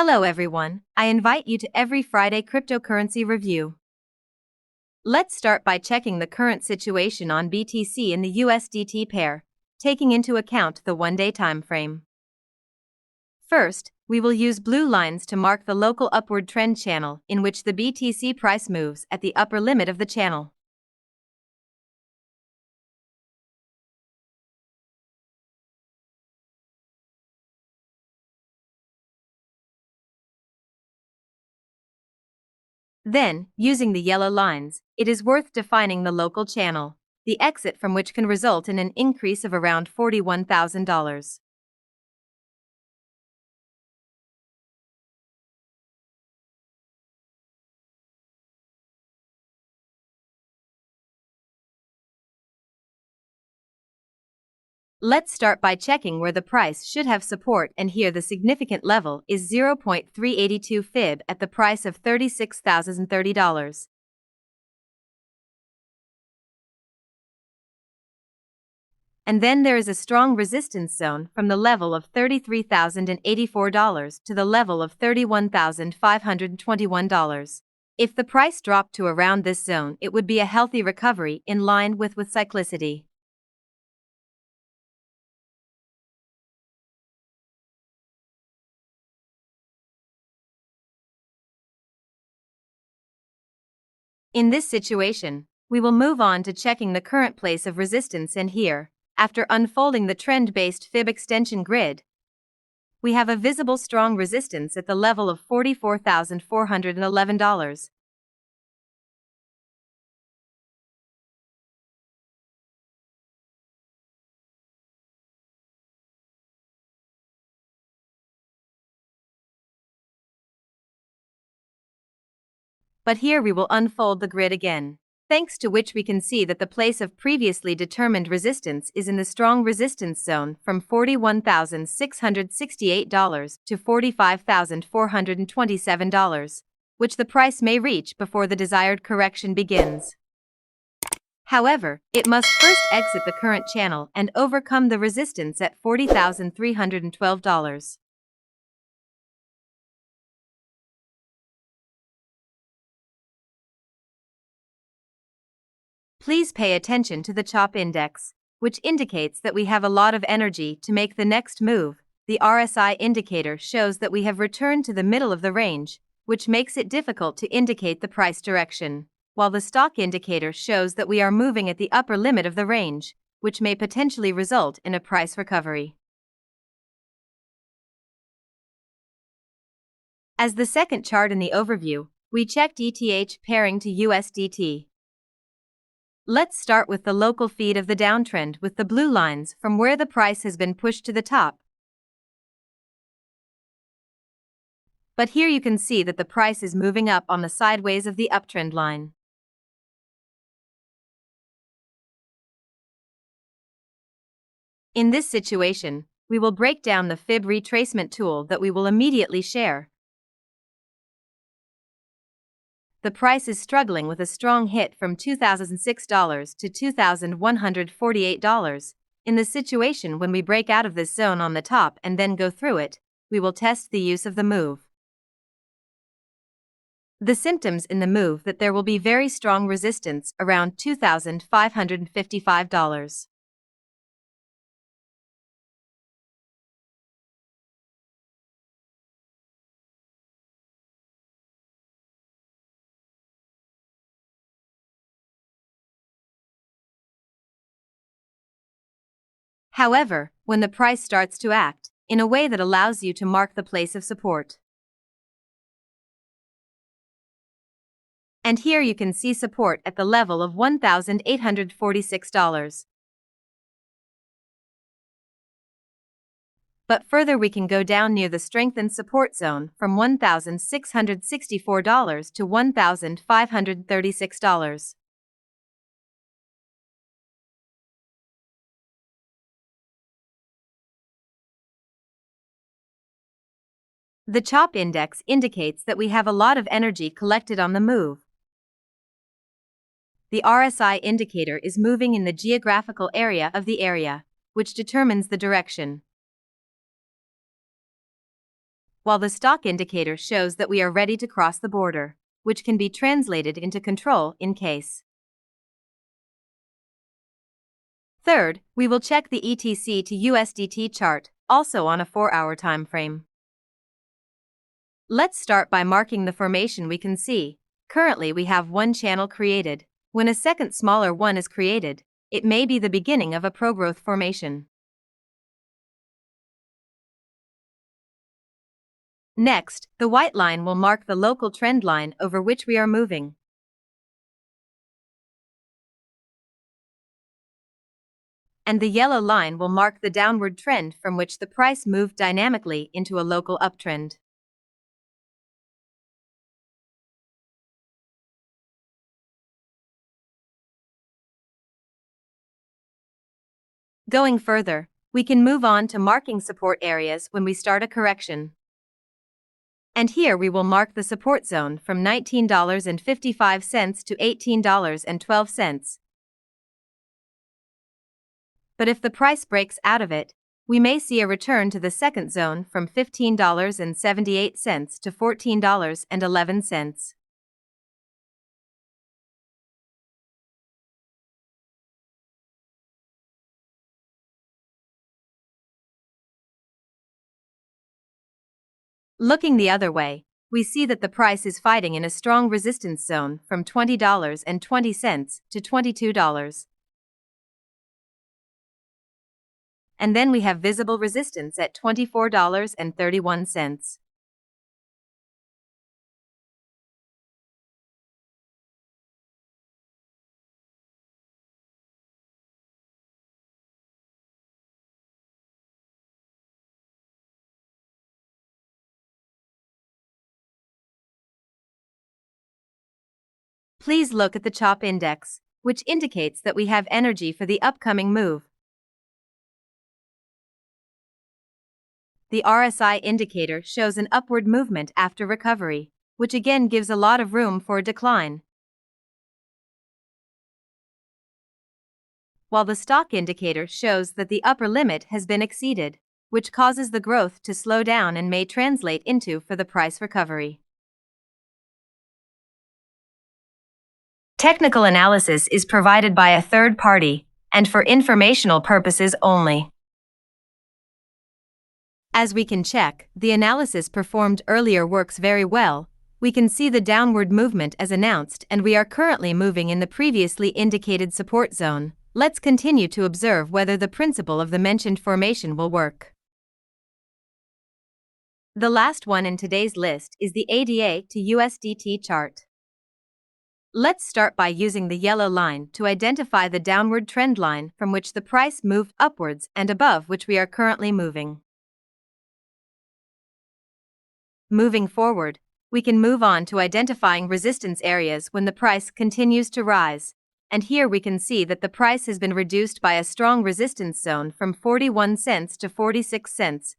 Hello everyone, I invite you to every Friday cryptocurrency review. Let's start by checking the current situation on BTC in the USDT pair, taking into account the one-day time frame. First, we will use blue lines to mark the local upward trend channel in which the BTC price moves at the upper limit of the channel. Then, using the yellow lines, it is worth defining the local channel, the exit from which can result in an increase of around $41,000. Let's start by checking where the price should have support, and here the significant level is 0.382 fib at the price of $36,030. And then there is a strong resistance zone from the level of $33,084 to the level of $31,521. If the price dropped to around this zone, it would be a healthy recovery in line with cyclicity. In this situation, we will move on to checking the current place of resistance, and here, after unfolding the trend-based fib extension grid, we have a visible strong resistance at the level of $44,411. But here we will unfold the grid again, thanks to which we can see that the place of previously determined resistance is in the strong resistance zone from $41,668 to $45,427, which the price may reach before the desired correction begins. However, it must first exit the current channel and overcome the resistance at $40,312. Please pay attention to the CHOP index, which indicates that we have a lot of energy to make the next move. The RSI indicator shows that we have returned to the middle of the range, which makes it difficult to indicate the price direction, while the stock indicator shows that we are moving at the upper limit of the range, which may potentially result in a price recovery. As the second chart in the overview, we checked ETH pairing to USDT. Let's start with the local feed of the downtrend with the blue lines from where the price has been pushed to the top. But here you can see that the price is moving up on the sideways of the uptrend line. In this situation, we will break down the fib retracement tool that we will immediately share. The price is struggling with a strong hit from $2,006 to $2,148. In the situation when we break out of this zone on the top and then go through it, we will test the use of the move. The symptoms in the move that there will be very strong resistance around $2,555. However, when the price starts to act in a way that allows you to mark the place of support. And here you can see support at the level of $1,846. But further we can go down near the strengthened support zone from $1,664 to $1,536. The CHOP index indicates that we have a lot of energy collected on the move. The RSI indicator is moving in the geographical area of the area, which determines the direction. while the stock indicator shows that we are ready to cross the border, which can be translated into control in case. Third, we will check the ETC to USDT chart, also on a 4-hour time frame. Let's start by marking the formation we can see. Currently we have one channel created. When a second smaller one is created, it may be the beginning of a pro-growth formation. Next, the white line will mark the local trend line over which we are moving. And the yellow line will mark the downward trend from which the price moved dynamically into a local uptrend. Going further, we can move on to marking support areas when we start a correction. And here we will mark the support zone from $19.55 to $18.12. But if the price breaks out of it, we may see a return to the second zone from $15.78 to $14.11. Looking the other way, we see that the price is fighting in a strong resistance zone from $20.20 to $22. And then we have visible resistance at $24.31. Please look at the CHOP index, which indicates that we have energy for the upcoming move. The RSI indicator shows an upward movement after recovery, which again gives a lot of room for a decline. While the stock indicator shows that the upper limit has been exceeded, which causes the growth to slow down and may translate into for the price recovery. Technical analysis is provided by a third party and for informational purposes only. As we can check, the analysis performed earlier works very well. We can see the downward movement as announced, and we are currently moving in the previously indicated support zone. Let's continue to observe whether the principle of the mentioned formation will work. The last one in today's list is the ADA to USDT chart. Let's start by using the yellow line to identify the downward trend line from which the price moved upwards and above which we are currently moving. Moving forward, we can move on to identifying resistance areas when the price continues to rise, and here we can see that the price has been reduced by a strong resistance zone from 41 cents to 46 cents.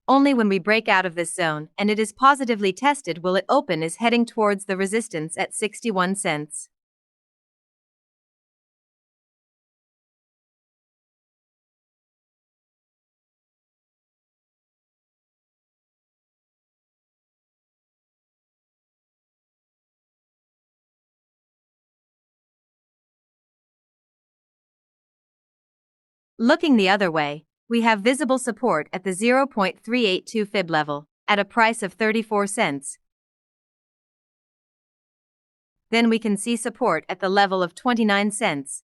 Only when we break out of this zone and it is positively tested will it open as heading towards the resistance at 61 cents. Looking the other way, we have visible support at the 0.382 fib level, at a price of 34 cents. Then we can see support at the level of 29 cents.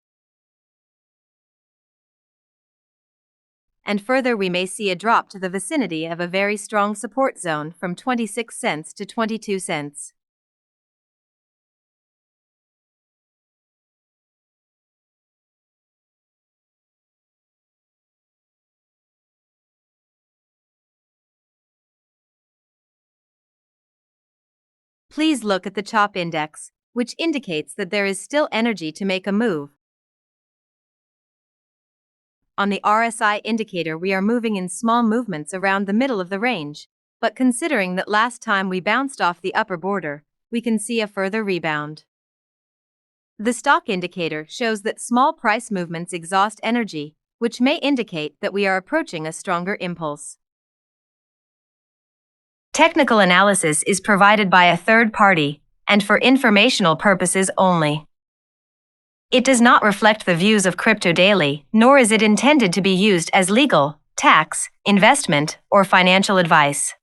And further we may see a drop to the vicinity of a very strong support zone from 26 cents to 22 cents. Please look at the CHOP index, which indicates that there is still energy to make a move. On the RSI indicator we are moving in small movements around the middle of the range, but considering that last time we bounced off the upper border, we can see a further rebound. The stock indicator shows that small price movements exhaust energy, which may indicate that we are approaching a stronger impulse. Technical analysis is provided by a third party and for informational purposes only. It does not reflect the views of CryptoDaily, nor is it intended to be used as legal, tax, investment, or financial advice.